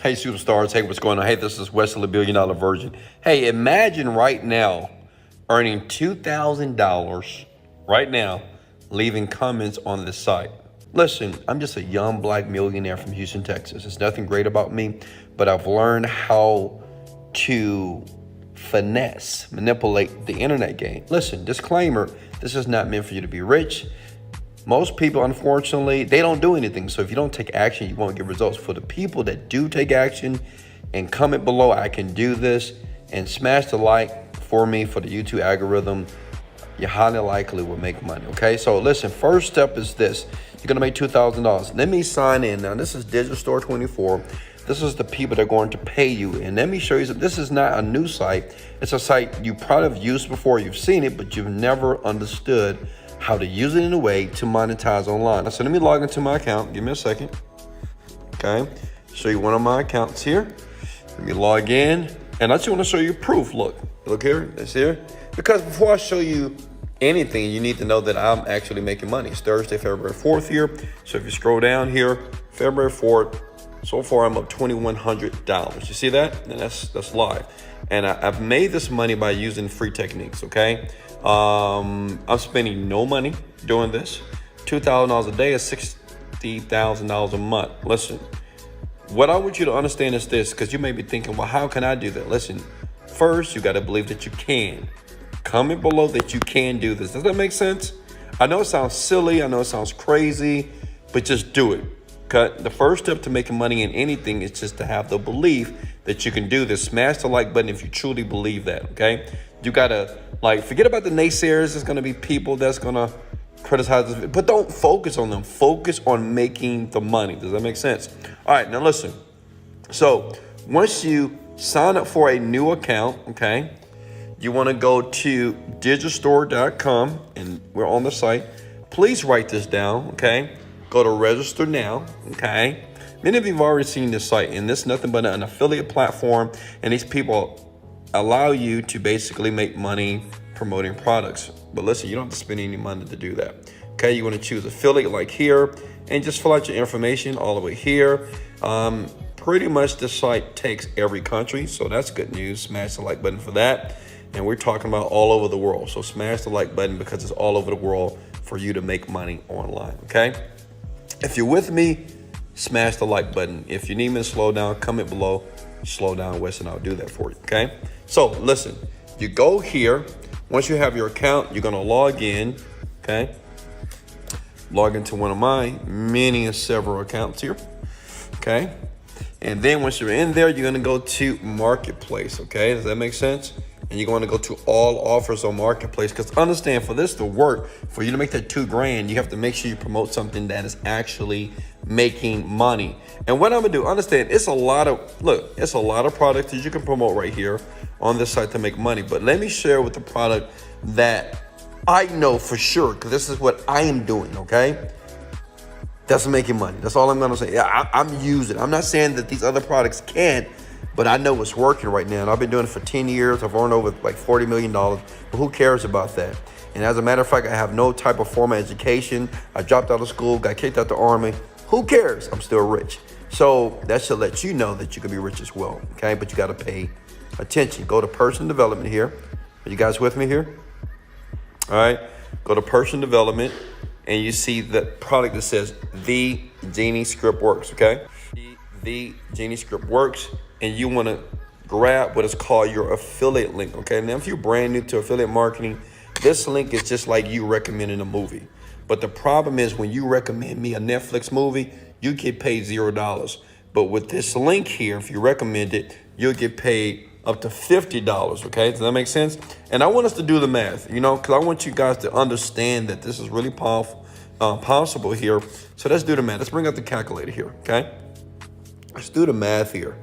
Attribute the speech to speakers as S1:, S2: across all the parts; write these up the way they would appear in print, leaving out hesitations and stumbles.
S1: Hey, superstars. Hey, what's going on? Hey, this is Wesley, the Billion Dollar Virgin. Hey, imagine right now earning $2,000 right now, leaving comments on this site. Listen, I'm just a young black millionaire from Houston, Texas. It's nothing great about me, but I've learned how to manipulate the internet game. Listen, disclaimer, this is not meant for you to be rich. Most people, unfortunately, they don't do anything. So if you don't take action, you won't get results. For the people that do take action and comment below, I can do this, and smash the like for me for the YouTube algorithm, you highly likely will make money, okay? So listen, first step is this. You're gonna make $2,000. Let me sign in. Now, this is Digital Store 24. This is the people that are going to pay you. And let me show you, this is not a new site. It's a site you probably have used before. You've seen it, but you've never understood how to use it in a way to monetize online. So let me log into my account. Give me a second. Okay, show you one of my accounts here. Let me log in, and I just want to show you proof. Look here, it's here. Because before I show you anything, you need to know that I'm actually making money. It's Thursday, February 4th here. So if you scroll down here, February 4th, so far I'm up $2,100. You see that? And that's live. And I've made this money by using free techniques, okay? I'm spending no money doing this. $2,000 a day is $60,000 a month. Listen, what I want you to understand is this, because you may be thinking, well, how can I do that? Listen, first, you got to believe that you can. Comment below that you can do this. Does that make sense? I know it sounds silly. I know it sounds crazy, but just do it. Okay? The first step to making money in anything is just to have the belief that you can do this. Smash the like button if you truly believe that, okay? You gotta, forget about the naysayers. There's gonna be people that's gonna criticize this, but don't focus on them. Focus on making the money. Does that make sense? All right, now listen. So once you sign up for a new account, okay, you wanna go to digitalstore.com, and we're on the site. Please write this down, okay? Go to register now, okay? Many of you have already seen this site, and this is nothing but an affiliate platform, and these people allow you to basically make money promoting products. But listen, you don't have to spend any money to do that. Okay, you want to choose affiliate like here, and just fill out your information all the way here. Pretty much the site takes every country, so that's good news. Smash the like button for that. And we're talking about all over the world. So smash the like button because it's all over the world for you to make money online, okay? If you're with me, smash the like button. If you need me to slow down, comment below. Slow down, Wes, and I'll do that for you, okay? So listen, you go here. Once you have your account, you're gonna log in, okay? Log into one of my many and several accounts here, okay? And then once you're in there, you're gonna go to Marketplace, okay? Does that make sense? And you're gonna go to all offers on Marketplace, because understand, for this to work, for you to make that $2,000, you have to make sure you promote something that is actually making money. And what I'm gonna do, understand, it's a lot of products that you can promote right here on this site to make money. But let me share with the product that I know for sure, because this is what I am doing, okay? That's making money. That's all I'm gonna say. Yeah, I'm using it. I'm not saying that these other products can't, but I know it's working right now. And I've been doing it for 10 years. I've earned over like $40 million, but who cares about that? And as a matter of fact, I have no type of formal education. I dropped out of school, got kicked out the army. Who cares? I'm still rich. So that should let you know that you can be rich as well, okay? But you gotta pay attention. Go to personal development here. Are you guys with me here? All right, go to personal development, and you see the product that says The Genie Script Works, okay? The Genie Script Works, and you wanna grab what is called your affiliate link, okay? Now, if you're brand new to affiliate marketing, this link is just like you recommending a movie. But the problem is, when you recommend me a Netflix movie, you get paid $0. But with this link here, if you recommend it, you'll get paid up to $50, okay? Does that make sense? And I want us to do the math, because I want you guys to understand that this is really possible here. So let's do the math. Let's bring out the calculator here, okay? Let's do the math here.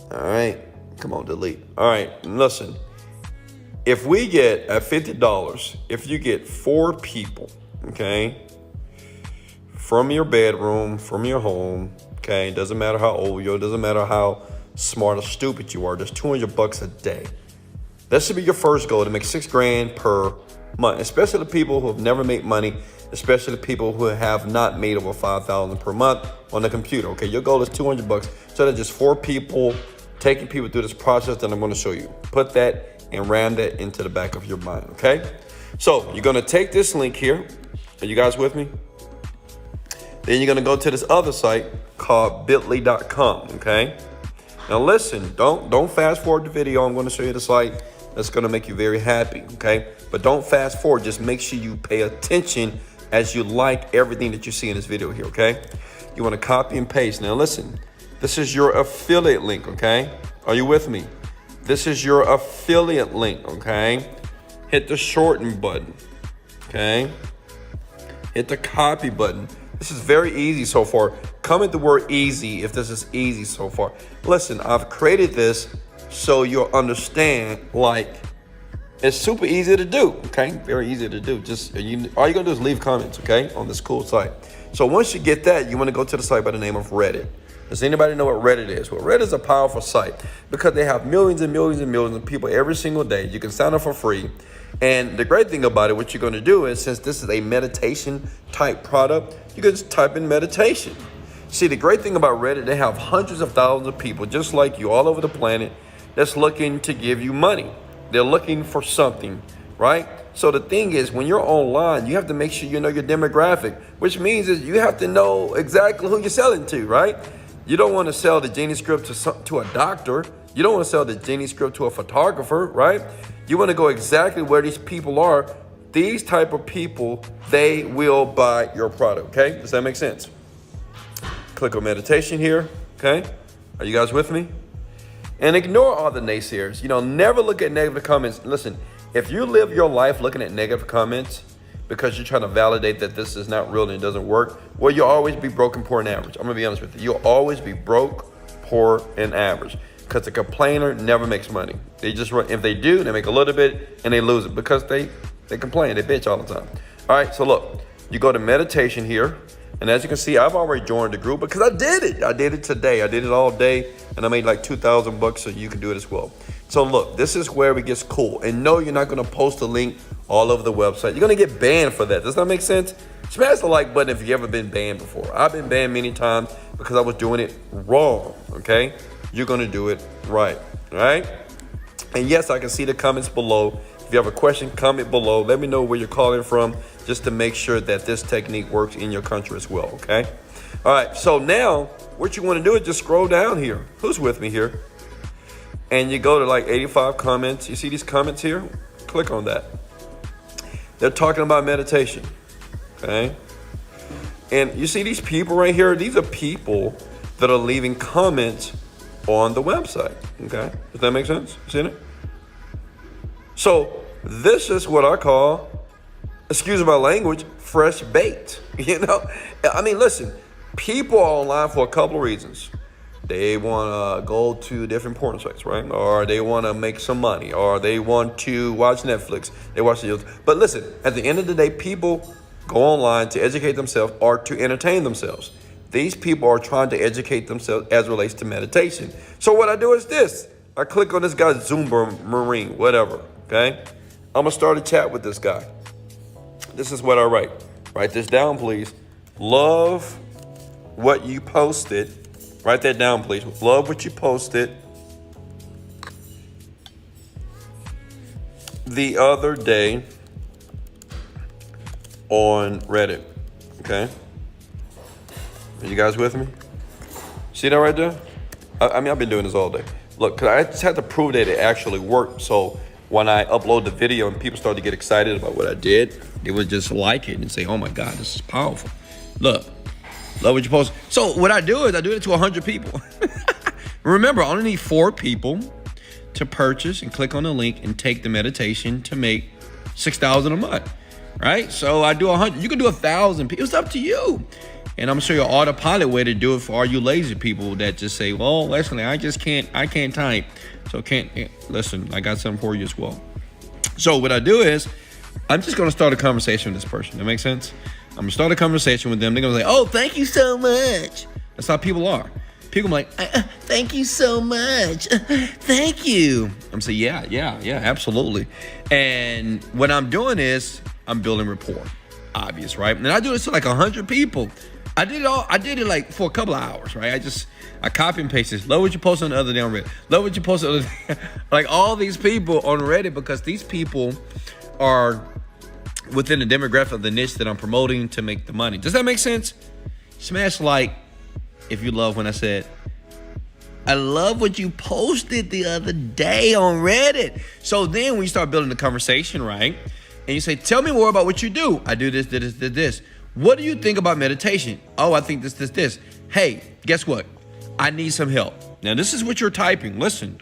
S1: All right, come on, delete. All right, listen. If we get at $50, if you get 4 people, okay, from your bedroom, from your home, okay, doesn't matter how old you are, doesn't matter how smart or stupid you are, just $200 a day. That should be your first goal, to make $6,000 per month, especially the people who have never made money especially people who have not made over 5,000 per month on the computer. Okay, your goal is $200. So that's just 4 people taking people through this process that I'm going to show you. Put that and ram that into the back of your mind. Okay, so you're going to take this link here. Are you guys with me? Then you're going to go to this other site called bit.ly.com. Okay. Now listen, don't fast forward the video. I'm going to show you the site that's going to make you very happy, okay? But don't fast forward. Just make sure you pay attention as you like everything that you see in this video here, okay? You want to copy and paste. Now listen, this is your affiliate link, okay? Are you with me? This is your affiliate link, okay? Hit the shorten button, okay? Hit the copy button. This is very easy so far. Comment the word easy if this is easy so far. Listen, I've created this so you'll understand, like, it's super easy to do, okay? Very easy to do. Just all you're gonna do is leave comments, okay, on this cool site. So once you get that, you wanna go to the site by the name of Reddit. Does anybody know what Reddit is? Well, Reddit is a powerful site because they have millions and millions and millions of people every single day. You can sign up for free. And the great thing about it, what you're going to do is, since this is a meditation type product, you can just type in meditation. See, the great thing about Reddit, they have hundreds of thousands of people just like you all over the planet that's looking to give you money. They're looking for something, right? So the thing is, when you're online, you have to make sure you know your demographic, which means is you have to know exactly who you're selling to, right? You don't want to sell the Genie script to a doctor. You don't want to sell the Genie script to a photographer, right? You want to go exactly where these people are. These type of people, they will buy your product, okay? Does that make sense? Click on meditation here, okay? Are you guys with me? And ignore all the naysayers. You know, never look at negative comments. Listen, if you live your life looking at negative comments because you're trying to validate that this is not real and it doesn't work, well, you'll always be broke and poor and average. I'm going to be honest with you. You'll always be broke, poor, and average. Because a complainer never makes money. They just run. If they do, they make a little bit and they lose it because they complain, they bitch all the time. All right, so look, you go to meditation here, and as you can see, I've already joined the group because I did it. I did it today. I did it all day, and I made like $2,000, so you can do it as well. So look, this is where it gets cool. And no, you're not gonna post a link all over the website. You're gonna get banned for that. Does that make sense? Smash the like button if you've ever been banned before. I've been banned many times because I was doing it wrong, okay? You're gonna do it right, all right? And yes, I can see the comments below. If you have a question, comment below. Let me know where you're calling from just to make sure that this technique works in your country as well, okay? All right, so now what you wanna do is just scroll down here. Who's with me here? And you go to like 85 comments. You see these comments here? Click on that. They're talking about meditation, okay? And you see these people right here? These are people that are leaving comments on the website, okay? Does that make sense? You seen it? So this is what I call, excuse my language, fresh bait, you know? I mean, listen, people are online for a couple of reasons. They want to go to different porn sites, right? Or they want to make some money, or they want to watch Netflix. They watch the, but listen, at the end of the day, people go online to educate themselves or to entertain themselves. These people are trying to educate themselves as it relates to meditation. So what I do is this. I click on this guy, Zumba Marine, whatever, okay? I'm going to start a chat with this guy. This is what I write. Write this down, please. Love what you posted. Write that down, please. Love what you posted the other day on Reddit, okay? Are you guys with me? See that right there? I mean, I've been doing this all day. Look, 'cause I just had to prove that it actually worked. So when I upload the video and people started to get excited about what I did, they would just like it and say, oh my God, this is powerful. Look, love what you post. So what I do is I do it to 100 people. Remember, I only need 4 people to purchase and click on the link and take the meditation to make $6,000 a month, right? So I do 100. You can do 1,000 people. It's up to you. And I'm gonna show you an autopilot way to do it for all you lazy people that just say, well, Leslie, I can't type. So listen, I got something for you as well. So what I do is, I'm just gonna start a conversation with this person. That makes sense? I'm gonna start a conversation with them. They're gonna say, oh, thank you so much. That's how people are. People are like, thank you so much. Thank you. I'm gonna say, yeah, absolutely. And what I'm doing is, I'm building rapport. obvious, right? And I do this to like 100 people. I did it like for a couple of hours, right? I copy and paste this. Love what you posted on the other day on Reddit. Love what you posted on the other day. Like all these people on Reddit, because these people are within the demographic of the niche that I'm promoting to make the money. Does that make sense? Smash like if you love when I said, I love what you posted the other day on Reddit. So then when you start building the conversation, right? And you say, tell me more about what you do. I do this. What do you think about meditation? Oh, I think this. Hey, guess what? I need some help. Now, this is what you're typing. Listen,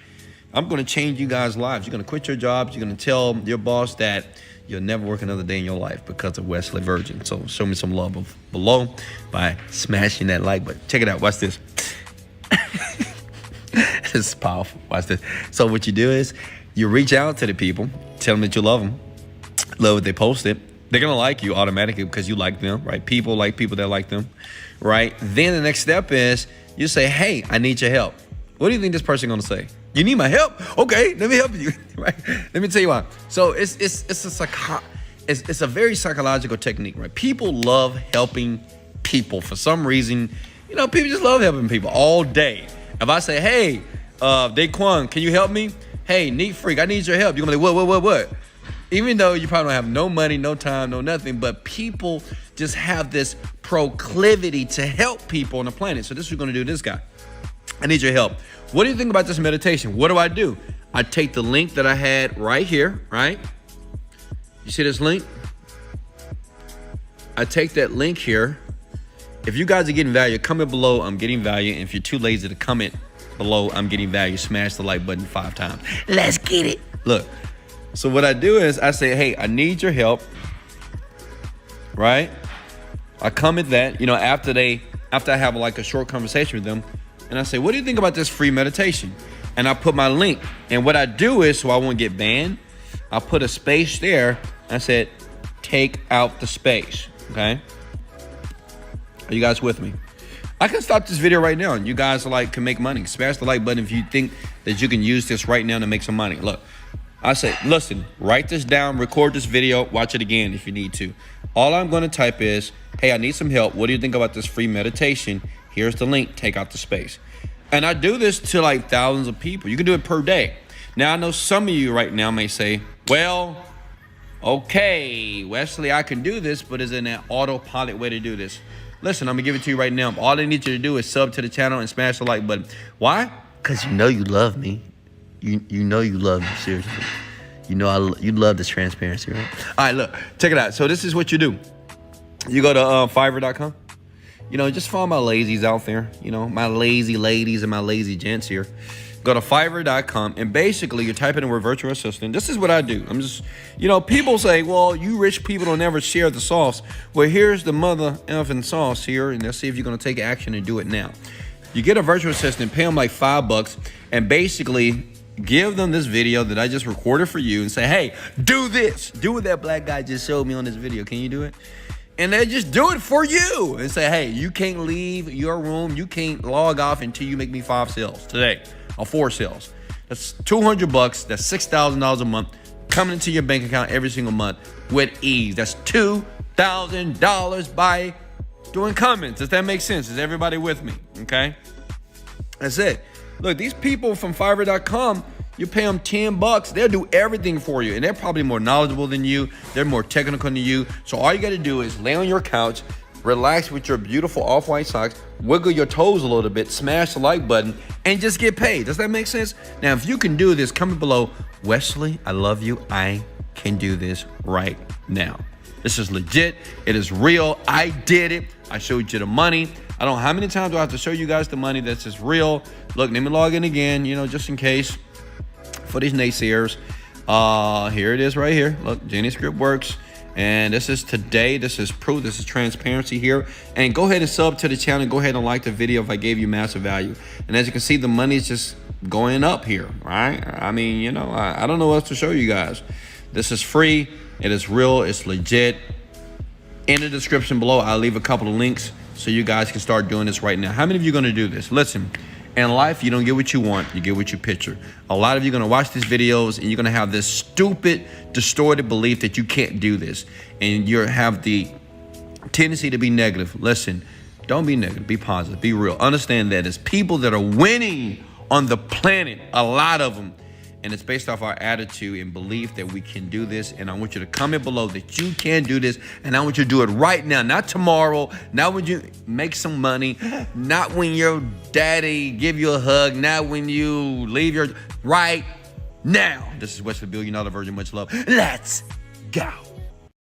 S1: I'm going to change you guys' lives. You're going to quit your jobs. You're going to tell your boss that you'll never work another day in your life because of Wesley Virgin. So show me some love below by smashing that like button. Check it out. Watch this. This is powerful. Watch this. So what you do is you reach out to the people, tell them that you love them, love what they posted. They're going to like you automatically because you like them, right? People like people that like them, right? Then the next step is you say, hey, I need your help. What do you think this person going to say? You need my help? Okay, let me help you, right? Let me tell you why. So it's a very psychological technique, right? People love helping people for some reason. You know, people just love helping people all day. If I say, hey, Daquan, can you help me? Hey, Neat Freak, I need your help. You're going to be like, what? Even though you probably don't have no money, no time, no nothing, but people just have this proclivity to help people on the planet. So this is what we're going to do this guy. I need your help. What do you think about this meditation? What do? I take the link that I had right here, right? You see this link? I take that link here. If you guys are getting value, comment below, I'm getting value. And if you're too lazy to comment below, I'm getting value, smash the like button 5 times. Let's get it. Look. So what I do is I say, hey, I need your help, right? I comment that, you know, after I have like a short conversation with them, and I say, what do you think about this free meditation? And I put my link. And what I do is, so I won't get banned, I put a space there. I said, take out the space, okay? Are you guys with me? I can stop this video right now and you guys can make money. Smash the like button if you think that you can use this right now to make some money. Look. I say, listen, write this down, record this video, watch it again if you need to. All I'm going to type is, hey, I need some help. What do you think about this free meditation? Here's the link. Take out the space. And I do this to like thousands of people. You can do it per day. Now, I know some of you right now may say, well, okay, Wesley, I can do this, but is it an autopilot way to do this? Listen, I'm going to give it to you right now. All I need you to do is sub to the channel and smash the like button. Why? Because you know you love me. You know you love me, seriously. You know you love this transparency, right? All right, look, check it out. So this is what you do. You go to Fiverr.com. You know, just follow my lazies out there. You know, my lazy ladies and my lazy gents here. Go to Fiverr.com, and basically you're typing in a virtual assistant. This is what I do. I'm just, you know, people say, well, you rich people don't ever share the sauce. Well, here's the mother effing sauce here, and let's see if you're going to take action and do it now. You get a virtual assistant, pay them like $5, and basically give them this video that I just recorded for you and say, hey, do this. Do what that black guy just showed me on this video. Can you do it? And they just do it for you and say, hey, you can't leave your room. You can't log off until you make me 5 sales today or 4 sales. That's $200. That's $6,000 a month coming into your bank account every single month with ease. That's $2,000 by doing comments. Does that make sense? Is everybody with me? Okay. That's it. Look, these people from Fiverr.com, you pay them $10, they'll do everything for you. And they're probably more knowledgeable than you. They're more technical than you. So all you got to do is lay on your couch, relax with your beautiful off-white socks, wiggle your toes a little bit, smash the like button, and just get paid. Does that make sense? Now, if you can do this, comment below, Wesley, I love you. I can do this right now. This is legit. It is real. I did it. I showed you the money. I don't know how many times do I have to show you guys the money. That's just real. Look, let me log in again, you know, just in case for these naysayers. Here it is right here. Look, Genie Script works. And this is today. This is proof. This is transparency here. And go ahead and sub to the channel. Go ahead and like the video if I gave you massive value. And as you can see, the money is just going up here, right? I mean, you know, I don't know what else to show you guys. This is free. It is real. It's legit. In the description below, I'll leave a couple of links so you guys can start doing this right now. How many of you are going to do this? Listen, in life, you don't get what you want. You get what you picture. A lot of you are going to watch these videos and you're going to have this stupid, distorted belief that you can't do this. And you have the tendency to be negative. Listen, don't be negative. Be positive. Be real. Understand that there's people that are winning on the planet, a lot of them. And it's based off our attitude and belief that we can do this. And I want you to comment below that you can do this. And I want you to do it right now, not tomorrow, not when you make some money, not when your daddy give you a hug, not when you leave your, right now. This is West for Billion Dollar Virgin. Much love. Let's go.